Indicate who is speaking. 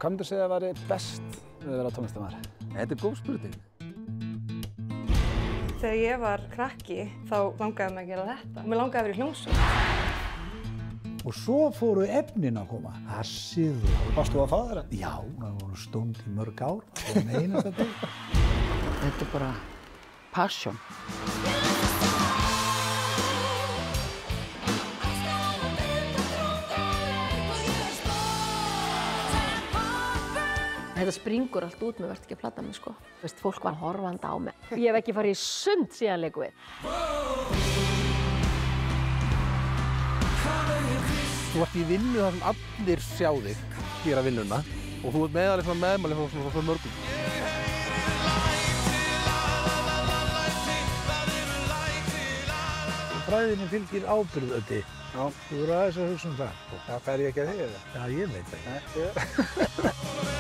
Speaker 1: Hvað myndirðu segja að væri best við að vera tónlistarmaður?
Speaker 2: Þetta góð spurning.
Speaker 3: Þegar ég var krakki þá langaði mig að gera þetta. Mér langaði að vera í hljómsveit.
Speaker 4: Og svo fóru efnin að koma. Hassið og...
Speaker 1: Varstu að fá þeirra?
Speaker 4: Já, það voru stónd í mörg ár. Það var einasta dag.
Speaker 5: Þetta bara passion.
Speaker 6: Þetta springur allt út, mér verður ekki að plata mig, sko. Veist, fólk var horfandi á mig. Ég hef ekki farið í sund síðan leikum við.
Speaker 2: Þú ert í vinnu þar sem allir sjá þig gera vinnuna og þú ert meðalið svona meðmæli frá mörgum.
Speaker 4: Fræðinni fylgir ábyrgðandi.
Speaker 1: Já.
Speaker 4: Þú verður aðeins að hugsa um það.
Speaker 1: Það fer ég ekki að því, eða?
Speaker 4: Já, ég veit það ekki.